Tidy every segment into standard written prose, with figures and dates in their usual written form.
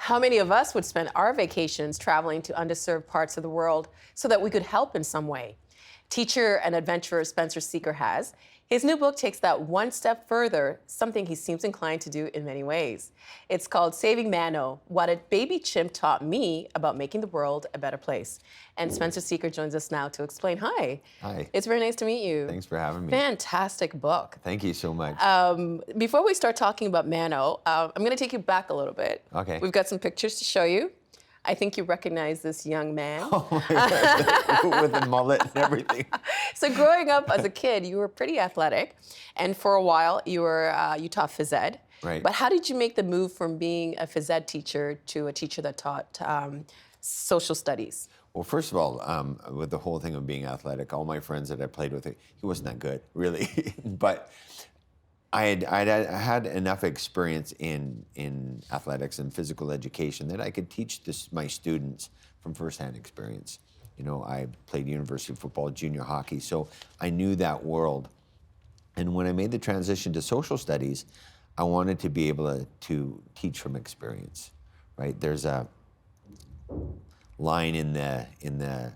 How many of us would spend our vacations traveling to underserved parts of the world so that we could help in some way? Teacher and adventurer Spencer Sekyer has. His new book takes that one step further, something he seems inclined to do in many ways. It's called Saving Mano, What a Baby Chimp Taught Me About Making the World a Better Place. And Spencer Sekyer joins us now to explain. Hi. Hi. It's very nice to meet you. Thanks for having me. Fantastic book. Thank you so much. Before we start talking about Mano, I'm going to take you back a little bit. Okay. We've got some pictures to show you. I think you recognize this young man. Oh my God. With the mullet and everything. So growing up as a kid, you were pretty athletic, and for a while you taught phys ed. Right. But how did you make the move from being a phys ed teacher to a teacher that taught social studies? Well, first of all, with the whole thing of being athletic, all my friends that I played with, he wasn't that good, really. But I had enough experience in athletics and physical education that I could teach my students from firsthand experience. You know, I played university football, junior hockey, so I knew that world. And when I made the transition to social studies, I wanted to be able to teach from experience, right? There's a line in the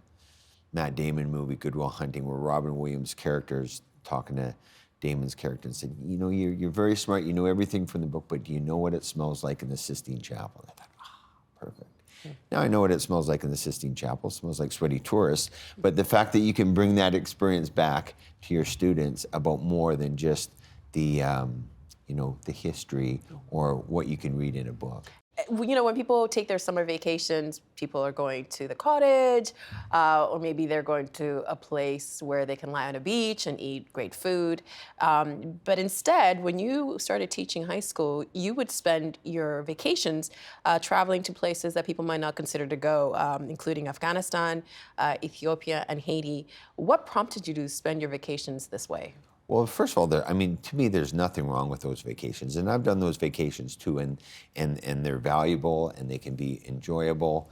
Matt Damon movie, Good Will Hunting, where Robin Williams' character's talking to Damon's character and said, you know, you're very smart, you know everything from the book, but do you know what it smells like in the Sistine Chapel? And I thought, perfect. Now I know what it smells like in the Sistine Chapel. It smells like sweaty tourists. But the fact that you can bring that experience back to your students about more than just the, you know, the history or what you can read in a book. You know, when people take their summer vacations, people are going to the cottage, or maybe they're going to a place where they can lie on a beach and eat great food. But instead, when you started teaching high school, you would spend your vacations traveling to places that people might not consider to go, including Afghanistan, Ethiopia, and Haiti. What prompted you to spend your vacations this way? Well, first of all, I mean, to me, there's nothing wrong with those vacations, and I've done those vacations too, and they're valuable and they can be enjoyable.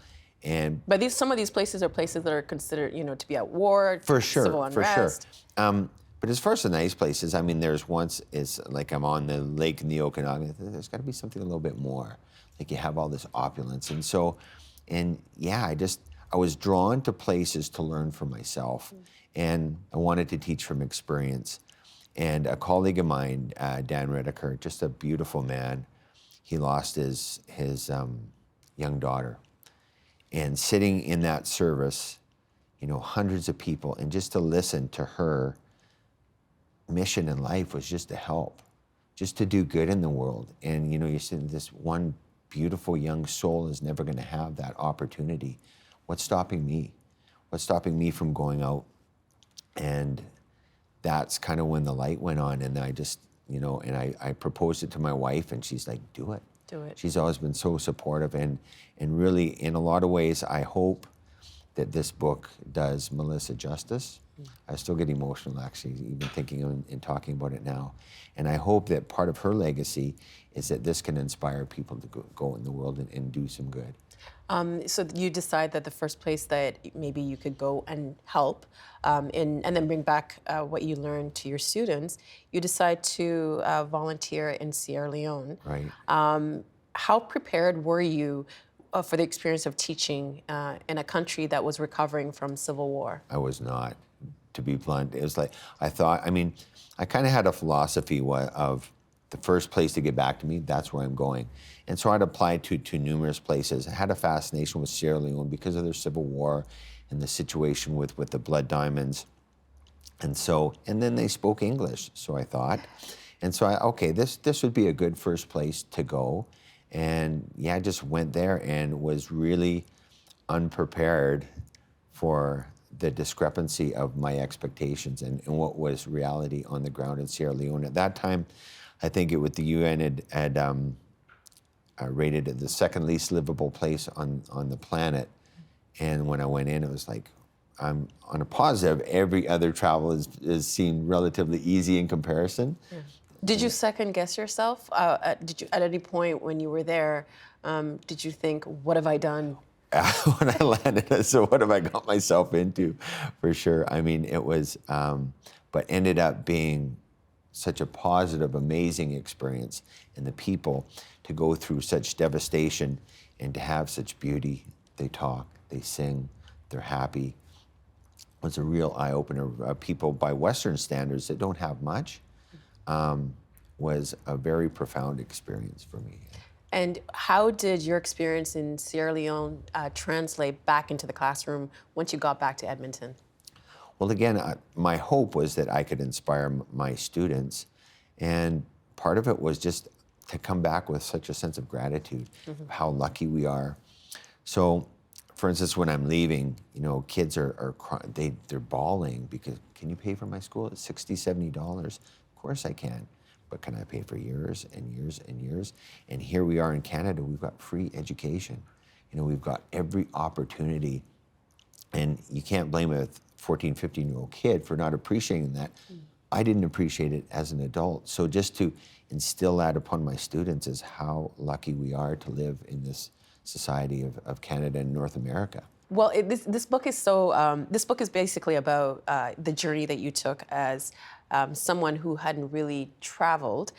But some of these places are places that are considered, you know, to be at war, for sure, civil unrest. For sure. But as far as the nice places, I mean, it's like I'm on the lake in the Okanagan. There's got to be something a little bit more. Like you have all this opulence, and yeah, I was drawn to places to learn for myself, and I wanted to teach from experience. And a colleague of mine, Dan Redeker, just a beautiful man, he lost his young daughter. And sitting in that service, you know, hundreds of people, and just to listen to her mission in life was just to help, just to do good in the world. And, you know, you're saying this one beautiful young soul is never going to have that opportunity. What's stopping me? What's stopping me from going out? And that's kind of when the light went on, and I just, you know, and I proposed it to my wife, and she's like, do it. Do it. She's always been so supportive, and really, in a lot of ways, I hope that this book does Melissa justice. I still get emotional, actually, even thinking and talking about it now. And I hope that part of her legacy is that this can inspire people to go in the world and do some good. So you decide that the first place that maybe you could go and help and then bring back what you learned to your students, you decide to volunteer in Sierra Leone. Right. How prepared were you for the experience of teaching in a country that was recovering from civil war? I was not, to be blunt. It was like, I kind of had a philosophy of the first place to get back to me, that's where I'm going. And so I'd applied to numerous places. I had a fascination with Sierra Leone because of their civil war and the situation with the blood diamonds. And then they spoke English, so I thought. And so okay, this would be a good first place to go. And yeah, I just went there and was really unprepared for the discrepancy of my expectations and what was reality on the ground in Sierra Leone. At that time, I think the UN had rated it the second least livable place on the planet. And when I went in, it was like, I'm on a positive, every other travel is seemed relatively easy in comparison. Yeah. Did you second guess yourself? Did you, at any point when you were there, did you think, what have I done? When I landed, so what have I got myself into? For sure. I mean, it was, but ended up being such a positive, amazing experience, and the people to go through such devastation and to have such beauty. They talk, they sing, they're happy. It was a real eye-opener. People by Western standards that don't have much, was a very profound experience for me. And how did your experience in Sierra Leone translate back into the classroom once you got back to Edmonton? Well, again, my hope was that I could inspire my students, and part of it was just to come back with such a sense of gratitude, of how lucky we are. So, for instance, when I'm leaving, kids are crying, they're bawling because, can you pay for my school? It's $60, $70. Of course I can. But can I pay for years and years and years? And here we are in Canada, we've got free education. We've got every opportunity. And you can't blame a 14, 15-year-old kid for not appreciating that. I didn't appreciate it as an adult. So just to instill that upon my students is how lucky we are to live in this society of Canada and North America. Well, this book is this book is basically about the journey that you took as someone who hadn't really traveled.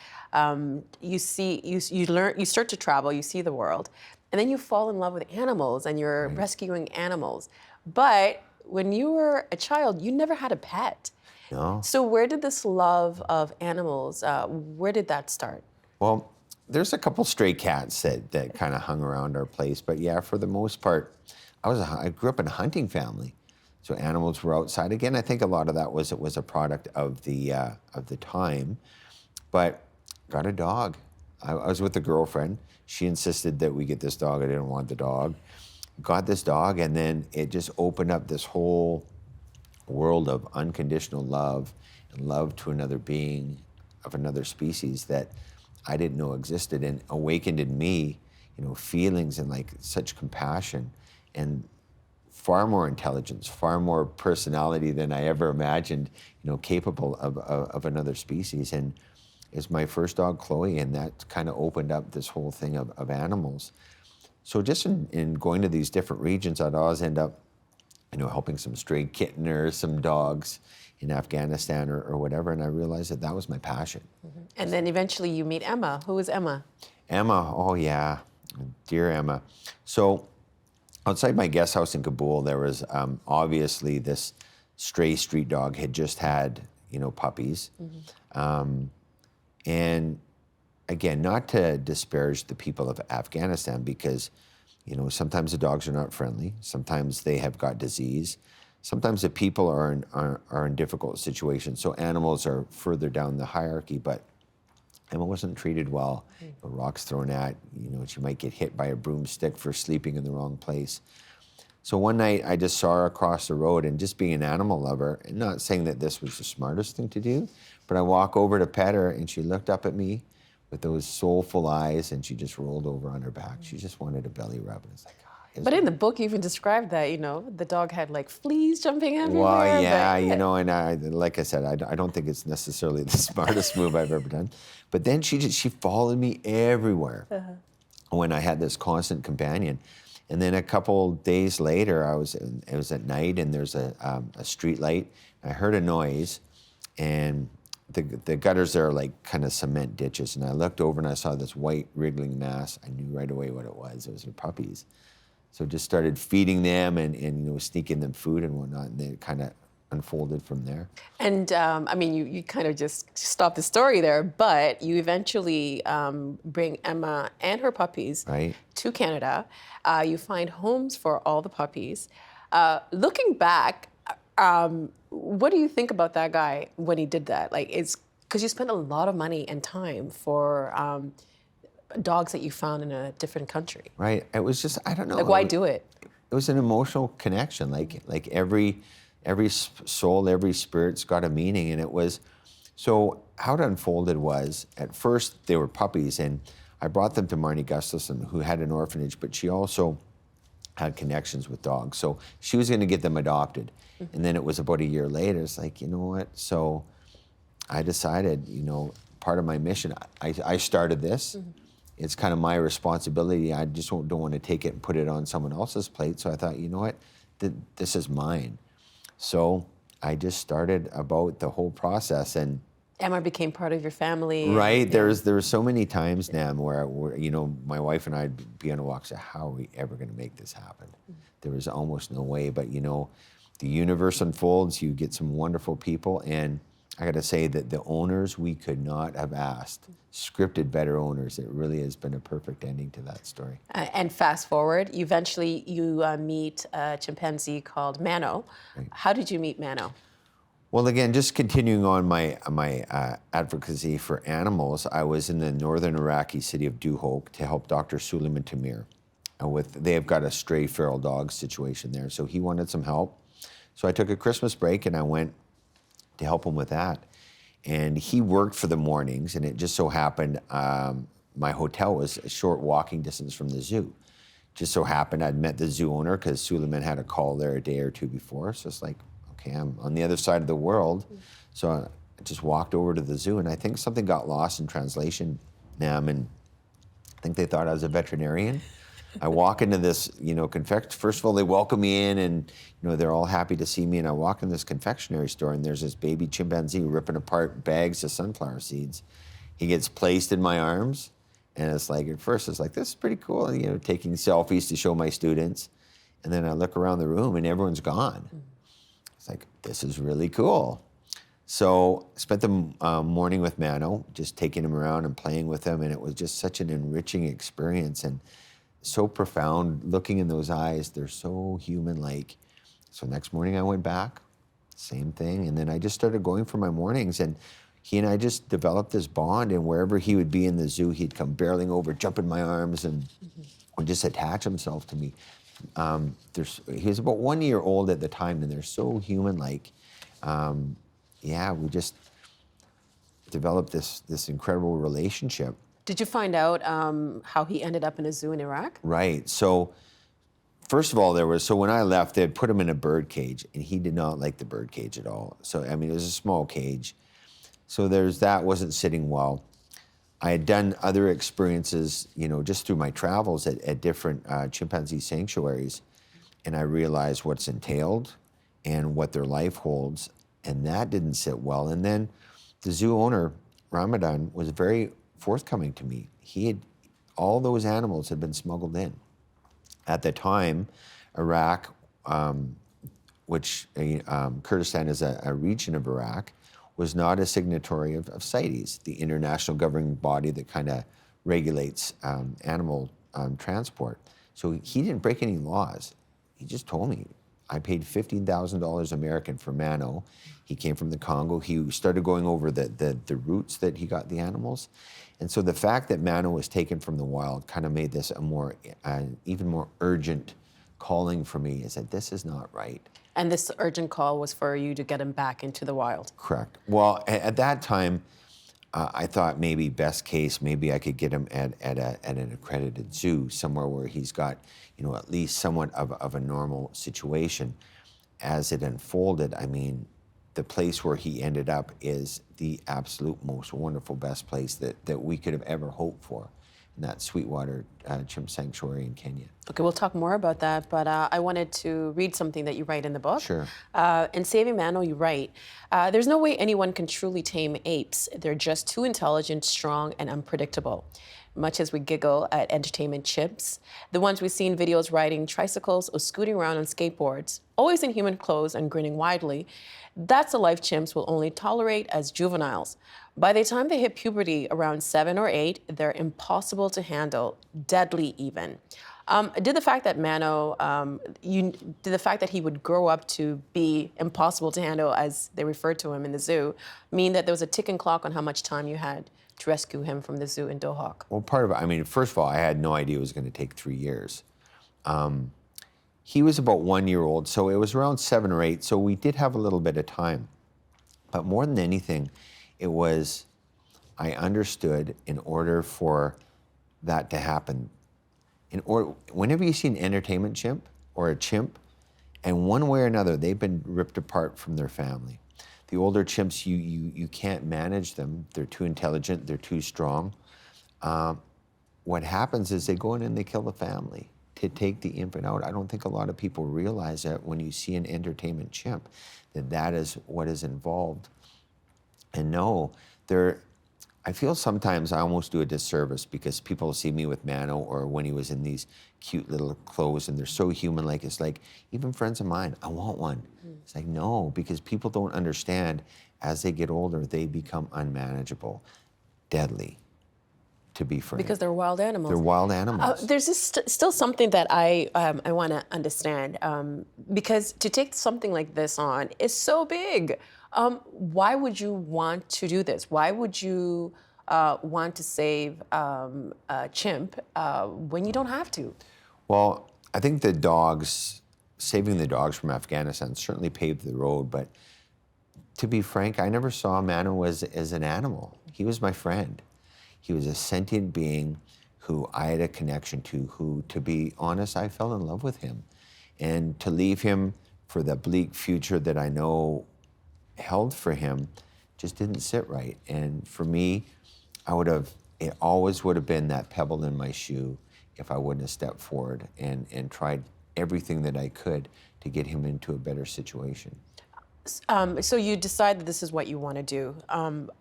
You start to travel, you see the world, and then you fall in love with animals and you're rescuing animals. But when you were a child, you never had a pet. No. So where did this love of animals, where did that start? Well, there's a couple stray cats that kind of hung around our place, but yeah, for the most part, I grew up in a hunting family, so animals were outside. Again, I think a lot of that was a product of the time, but got a dog. I was with a girlfriend. She insisted that we get this dog. I didn't want the dog. Got this dog, and then it just opened up this whole world of unconditional love and love to another being of another species that I didn't know existed, and awakened in me, feelings and like such compassion and far more intelligence, far more personality than I ever imagined, capable of another species. And it's my first dog, Chloe, and that kind of opened up this whole thing of animals. So just in going to these different regions, I'd always end up, helping some stray kitten or some dogs in Afghanistan or whatever, and I realized that was my passion. And then eventually you meet Emma. Who is Emma? Emma, oh yeah, dear Emma. So outside my guest house in Kabul, there was obviously this stray street dog had just had, puppies. And again, not to disparage the people of Afghanistan, because, sometimes the dogs are not friendly. Sometimes they have got disease. Sometimes the people are in difficult situations. So animals are further down the hierarchy, but Emma wasn't treated well. Rocks thrown at, she might get hit by a broomstick for sleeping in the wrong place. So one night I just saw her across the road, and just being an animal lover, and not saying that this was the smartest thing to do, but I walk over to pet her, and she looked up at me with those soulful eyes, and she just rolled over on her back. She just wanted a belly rub, and it's like, but in the book, you even described that, the dog had like fleas jumping everywhere. Well, yeah, and like I said, I don't think it's necessarily the smartest move I've ever done. But then she followed me everywhere when I had this constant companion. And then a couple days later, it was at night, and there's a street light. I heard a noise, and the gutters there are like kind of cement ditches. And I looked over and I saw this white wriggling mass. I knew right away what it was. It was her puppies. So just started feeding them and sneaking them food and whatnot, and they kind of unfolded from there. And you kind of just stopped the story there, but you eventually bring Emma and her puppies to Canada. You find homes for all the puppies. Looking back, what do you think about that guy when he did that? Like, it's because you spent a lot of money and time for dogs that you found in a different country. Right. It was just, I don't know. Like, why do it? It was an emotional connection. Like every soul, every spirit's got a meaning, and it was. So how it unfolded was, at first they were puppies, and I brought them to Marnie Gustafson, who had an orphanage, but she also had connections with dogs. So she was going to get them adopted. And then it was about a year later, it's like, you know what? So I decided, part of my mission, I started this. It's kind of my responsibility. I just don't want to take it and put it on someone else's plate. So I thought, you know what? This is mine. So I just started about the whole process, and Emma became part of your family. Right. And, yeah. There were so many times, Nam, where you know, my wife and I'd be on a walk, say, how are we ever going to make this happen? There was almost no way, but you know, the universe unfolds, you get some wonderful people, and I got to say that the owners we could not have asked, scripted better owners. It really has been a perfect ending to that story. And fast forward, eventually you meet a chimpanzee called Mano. Right. How did you meet Mano? Well, again, just continuing on my advocacy for animals, I was in the northern Iraqi city of Duhok to help Dr. Suleiman Tamir. They've got a stray feral dog situation there, so he wanted some help. So I took a Christmas break and I went to help him with that. And he worked for the mornings, and it just so happened my hotel was a short walking distance from the zoo. Just so happened I'd met the zoo owner because Suleiman had a call there a day or two before. So it's like, okay, I'm on the other side of the world. So I just walked over to the zoo, and I think something got lost in translation, Nam, and I think they thought I was a veterinarian. I walk into this, you know, first of all, they welcome me in, and, you know, they're all happy to see me, and I walk in this confectionery store, and there's this baby chimpanzee ripping apart bags of sunflower seeds. He gets placed in my arms, and it's like, at first, it's like, this is pretty cool, you know, taking selfies to show my students. And then I look around the room, and everyone's gone. It's like, this is really cool. So I spent the morning with Mano, just taking him around and playing with him, and it was just such an enriching experience and so profound. Looking in those eyes, they're so human-like. So next morning I went back, same thing, and then I just started going for my mornings, and he and I just developed this bond, and wherever he would be in the zoo, he'd come barreling over, jump in my arms, and would just attach himself to me. He was about 1 year old at the time, and they're so human-like. Yeah, we just developed this incredible relationship. Did you find out how he ended up in a zoo in Iraq? Right. So, first of all, when I left, they'd put him in a bird cage, and he did not like the bird cage at all. So, I mean, it was a small cage. So wasn't sitting well. I had done other experiences, you know, just through my travels at different chimpanzee sanctuaries, and I realized what's entailed and what their life holds, and that didn't sit well. And then the zoo owner, Ramadan, was very forthcoming to me. All those animals had been smuggled in. At the time, Iraq, Kurdistan is a region of Iraq, was not a signatory of CITES, the international governing body that kind of regulates animal transport. So he didn't break any laws. He just told me. I paid $15,000 American for Mano. He came from the Congo. He started going over the routes that he got the animals. And so the fact that Mano was taken from the wild kind of made this even more urgent calling for me, is that this is not right. And this urgent call was for you to get him back into the wild. Correct. Well, at that time, I thought maybe best case, maybe I could get him at an accredited zoo, somewhere where he's got, you know, at least somewhat of a normal situation. As it unfolded, I mean, the place where he ended up is the absolute most wonderful, best place that we could have ever hoped for. That Sweetwater Chimp Sanctuary in Kenya. Okay, we'll talk more about that, but I wanted to read something that you write in the book. Sure. In Saving Manno, you write, there's no way anyone can truly tame apes. They're just too intelligent, strong, and unpredictable. Much as we giggle at entertainment chimps, the ones we see in videos riding tricycles or scooting around on skateboards, always in human clothes and grinning widely, that's a life chimps will only tolerate as juveniles. By the time they hit puberty around 7 or 8, they're impossible to handle, deadly even. Did the fact that Mano, did the fact that he would grow up to be impossible to handle, as they referred to him in the zoo, mean that there was a ticking clock on how much time you had to rescue him from the zoo in Dohuk? Well, part of it, I mean, first of all, I had no idea it was going to take 3 years. He was about 1 year old, so it was around 7 or 8, so we did have a little bit of time. But more than anything, I understood, in order for that to happen, whenever you see an entertainment chimp or a chimp, and one way or another, they've been ripped apart from their family. The older chimps, you can't manage them. They're too intelligent, they're too strong. What happens is they go in and they kill the family to take the infant out. I don't think a lot of people realize that when you see an entertainment chimp, that is what is involved. And no, there, I feel sometimes I almost do a disservice because people see me with Mano or when he was in these cute little clothes and they're so human-like. It's like, even friends of mine, I want one. It's like, no, because people don't understand as they get older, they become unmanageable, deadly, to be frank. Because they're wild animals. They're wild animals. There's still something that I want to understand because to take something like this on is so big. Why would you want to do this? Why would you want to save a chimp when you don't have to? Well, I think saving the dogs from Afghanistan certainly paved the road, but to be frank, I never saw Mano as an animal. He was my friend. He was a sentient being who I had a connection to, who, to be honest, I fell in love with him. And to leave him for the bleak future that I know held for him just didn't sit right. And for me, it always would have been that pebble in my shoe if I wouldn't have stepped forward and tried everything that I could to get him into a better situation. So you decide that this is what you want to do.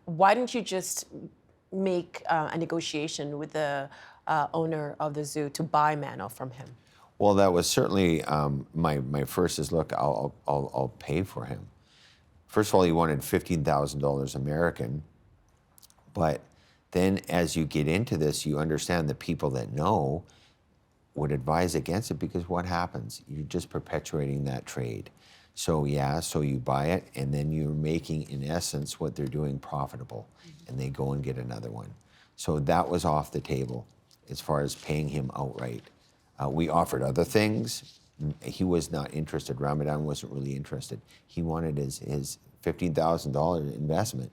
Why didn't you just make a negotiation with the owner of the zoo to buy Mano from him? Well, that was certainly my first is, look, I'll pay for him. First of all, he wanted $15,000 American, but then as you get into this, you understand the people that know would advise against it because what happens? You're just perpetuating that trade. So yeah, so you buy it and then you're making, in essence, what they're doing profitable and they go and get another one. So that was off the table as far as paying him outright. We offered other things. He was not interested. Ramadan wasn't really interested. He wanted his $15,000 investment.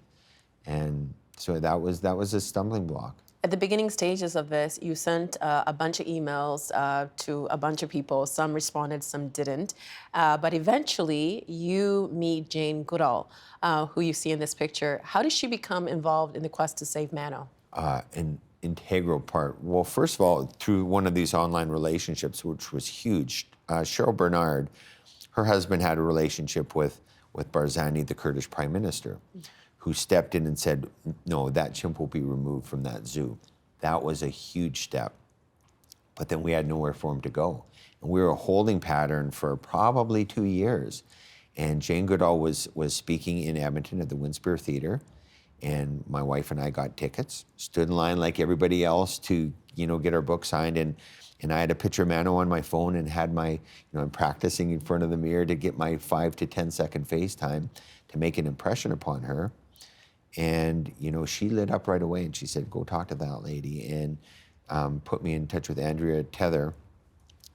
And so that was a stumbling block. At the beginning stages of this, you sent a bunch of emails to a bunch of people. Some responded, some didn't. But eventually, you meet Jane Goodall, who you see in this picture. How did she become involved in the quest to save Mano? An integral part. Well, first of all, through one of these online relationships, which was huge. Cheryl Bernard, her husband had a relationship with Barzani, the Kurdish prime minister, who stepped in and said, no, that chimp will be removed from that zoo. That was a huge step. But then we had nowhere for him to go. And we were a holding pattern for probably 2 years. And Jane Goodall was speaking in Edmonton at the Winspear Theatre. And my wife and I got tickets, stood in line like everybody else to, get our book signed. And I had a picture of Mano on my phone and had I'm practicing in front of the mirror to get my 5 to 10 second FaceTime to make an impression upon her. And, she lit up right away and she said, go talk to that lady, and put me in touch with Andrea Tether.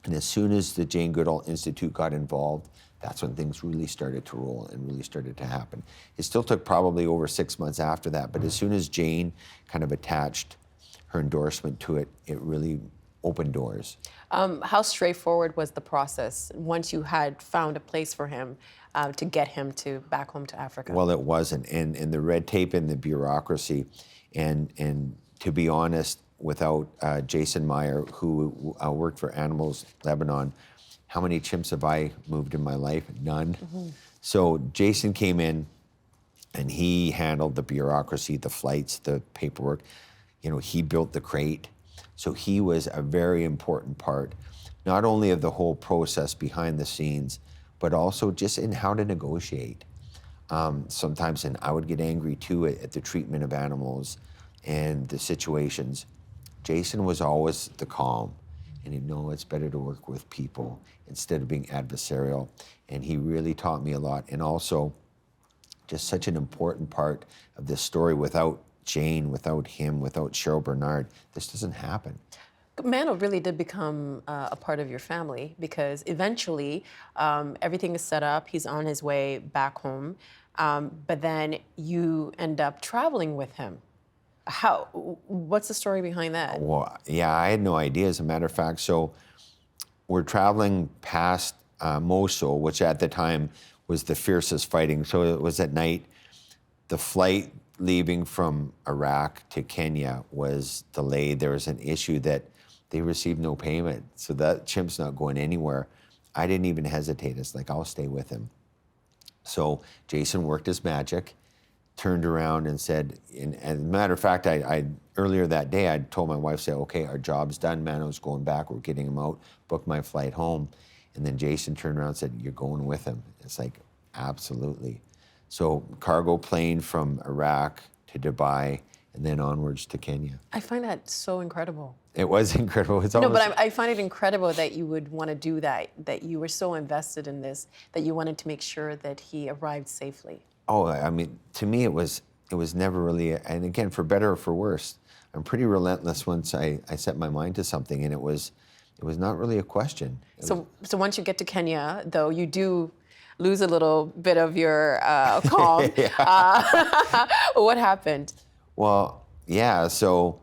And as soon as the Jane Goodall Institute got involved, that's when things really started to roll and really started to happen. It still took probably over 6 months after that, but as soon as Jane kind of attached her endorsement to it, it really opened doors. How straightforward was the process once you had found a place for him to get him back home to Africa? Well, it wasn't. And the red tape and the bureaucracy, and to be honest, without Jason Meyer, who worked for Animals Lebanon, how many chimps have I moved in my life? None. Mm-hmm. So Jason came in and he handled the bureaucracy, the flights, the paperwork. He built the crate. So he was a very important part, not only of the whole process behind the scenes, but also just in how to negotiate. Sometimes, and I would get angry too at the treatment of animals and the situations. Jason was always the calm, and he'd know it's better to work with people instead of being adversarial. And he really taught me a lot. And also, just such an important part of this story. Without Jane, without him, without Cheryl Bernard, this doesn't happen. Mano really did become a part of your family because eventually everything is set up. He's on his way back home, but then you end up traveling with him. What's the story behind that? Well, yeah, I had no idea, as a matter of fact. So we're traveling past Mosul, which at the time was the fiercest fighting. So it was at night. The flight leaving from Iraq to Kenya was delayed. There was an issue that they received no payment. So that chimp's not going anywhere. I didn't even hesitate. It's like, I'll stay with him. So Jason worked his magic, turned around and said, and as a matter of fact, I earlier that day, I told my wife, say, okay, our job's done, Mano's going back, we're getting him out, booked my flight home. And then Jason turned around and said, you're going with him. It's like, absolutely. So cargo plane from Iraq to Dubai, and then onwards to Kenya. I find that so incredible. It was incredible. It's No, almost, but I find it incredible that you would want to do that you were so invested in this, that you wanted to make sure that he arrived safely. oh, I mean, to me, it was never really, and again, for better or for worse, I'm pretty relentless once I set my mind to something, and it was not really a question. So once you get to Kenya, though, you do lose a little bit of your calm. What happened? Well, yeah, so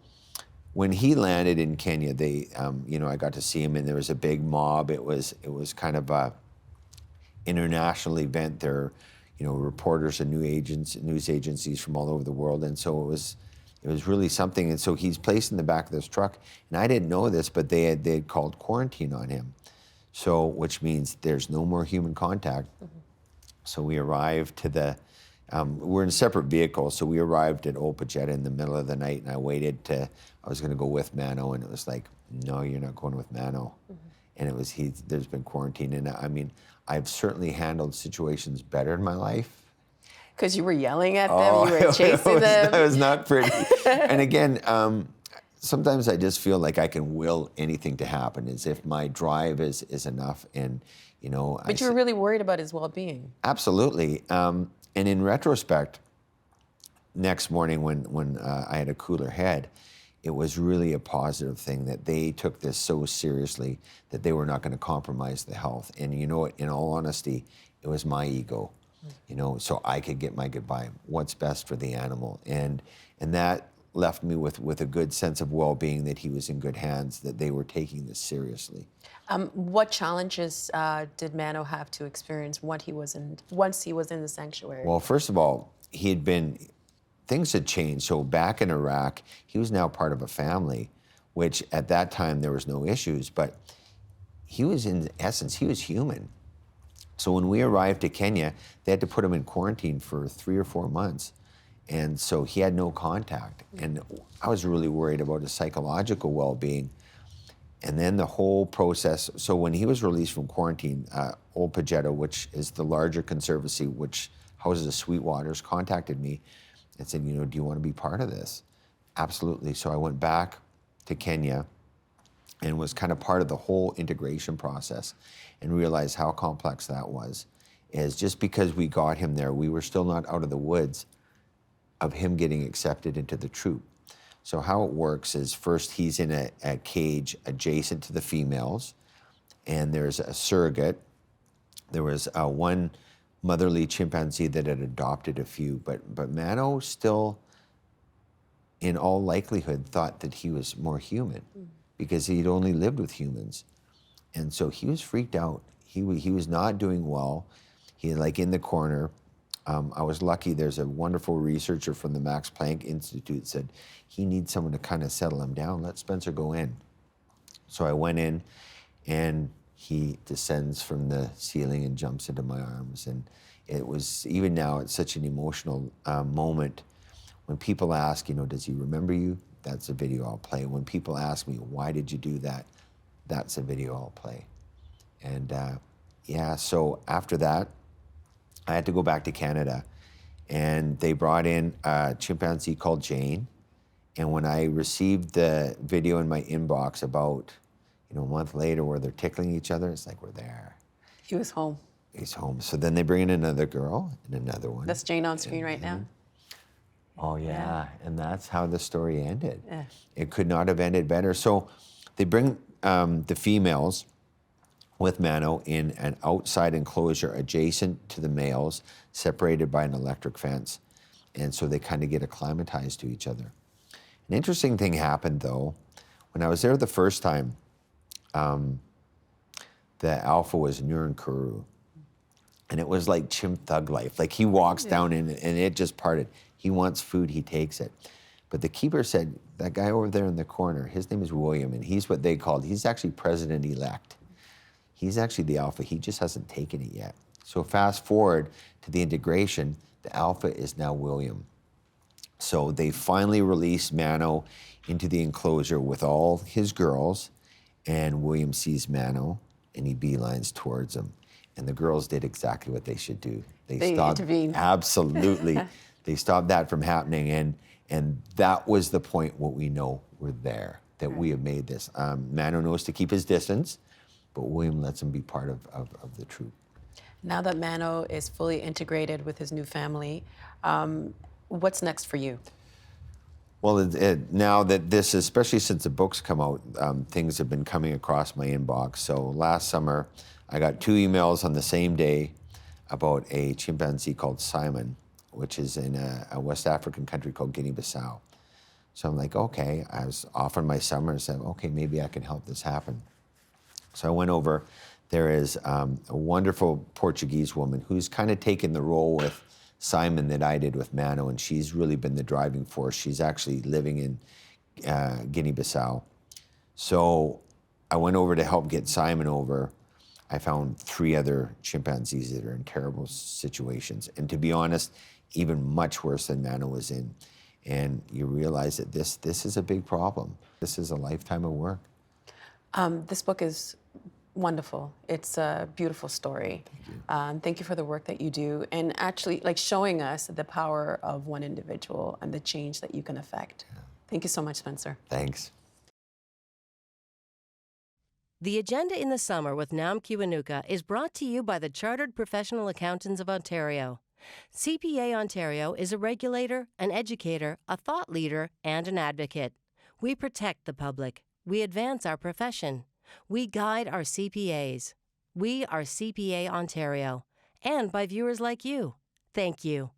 when he landed in Kenya, they, I got to see him, and there was a big mob. It was kind of a international event. There, reporters and news agencies from all over the world, and so it was really something. And so he's placed in the back of this truck, and I didn't know this, but they had called quarantine on him, so which means there's no more human contact. Mm-hmm. So we arrived to the. We're in separate vehicles, so we arrived at Opajeta in the middle of the night, and I was going to go with Mano, and it was like, no, you're not going with Mano. Mm-hmm. And it was, there's been quarantine, and I mean, I've certainly handled situations better in my life. Because you were yelling at them, you were chasing them. That was not pretty. And again, sometimes I just feel like I can will anything to happen, as if my drive is enough, and But you were really worried about his well-being. Absolutely. And in retrospect, next morning when I had a cooler head, it was really a positive thing that they took this so seriously that they were not going to compromise the health. And in all honesty, it was my ego, so I could get my goodbye. What's best for the animal? And that left me with a good sense of well-being, that he was in good hands, that they were taking this seriously. What challenges did Mano have to experience once he was in the sanctuary? Well, first of all, things had changed. So back in Iraq, he was now part of a family, which at that time there was no issues, but he was, in essence, he was human. So when we arrived to Kenya, they had to put him in quarantine for 3 or 4 months. And so he had no contact. And I was really worried about his psychological well-being. And then the whole process, so when he was released from quarantine, Opajeta, which is the larger conservancy which houses the Sweetwaters, contacted me and said, do you want to be part of this? Absolutely. So I went back to Kenya and was kind of part of the whole integration process, and realized how complex that was. Is just because we got him there, we were still not out of the woods of him getting accepted into the troop. So how it works is, first he's in a cage adjacent to the females, and there's a surrogate. There was one motherly chimpanzee that had adopted a few, but Mano still, in all likelihood, thought that he was more human because he'd only lived with humans. And so he was freaked out. He was not doing well. He, like, in the corner. I was lucky, there's a wonderful researcher from the Max Planck Institute said, he needs someone to kind of settle him down. Let Spencer go in. So I went in, and he descends from the ceiling and jumps into my arms. And it was, even now, it's such an emotional moment. When people ask, does he remember you? That's a video I'll play. When people ask me, why did you do that? That's a video I'll play. And so after that, I had to go back to Canada, and they brought in a chimpanzee called Jane. And when I received the video in my inbox about, a month later, where they're tickling each other, it's like, we're there. He was home. He's home. So then they bring in another girl and another one. That's Jane on screen right now. Oh, yeah. And that's how the story ended. Yeah. It could not have ended better. So they bring the females with Mano in an outside enclosure adjacent to the males, separated by an electric fence. And so they kind of get acclimatized to each other. An interesting thing happened, though. When I was there the first time, the alpha was Nurin Kuru. And it was like chimp thug life. Like, he walks down in it, and it just parted. He wants food, he takes it. But the keeper said, that guy over there in the corner, his name is William, and he's actually president-elect. He's actually the alpha, he just hasn't taken it yet. So fast forward to the integration, the alpha is now William. So they finally released Mano into the enclosure with all his girls, and William sees Mano and he beelines towards him. And the girls did exactly what they should do. They intervened. Absolutely. They stopped that from happening, and that was the point what we know we're there, that we have made this. Mano knows to keep his distance, but William lets him be part of the troop. Now that Mano is fully integrated with his new family, what's next for you? Well, now that this, especially since the book's come out, things have been coming across my inbox. So last summer, I got 2 emails on the same day about a chimpanzee called Simon, which is in a West African country called Guinea-Bissau. So I'm like, okay, I was off on my summer and said, okay, maybe I can help this happen. So I went over. There is a wonderful Portuguese woman who's kind of taken the role with Simon that I did with Mano, and she's really been the driving force. She's actually living in Guinea-Bissau. So I went over to help get Simon over. I found 3 other chimpanzees that are in terrible situations. And to be honest, even much worse than Mano was in. And you realize that this is a big problem. This is a lifetime of work. This book is wonderful. It's a beautiful story. Thank you. Thank you for the work that you do, and actually like showing us the power of one individual and the change that you can affect. Yeah. Thank you so much, Spencer. Thanks. The Agenda in the Summer with Nam Kiwanuka is brought to you by the Chartered Professional Accountants of Ontario. CPA Ontario is a regulator, an educator, a thought leader, and an advocate. We protect the public. We advance our profession. We guide our CPAs. We are CPA Ontario, and by viewers like you. Thank you.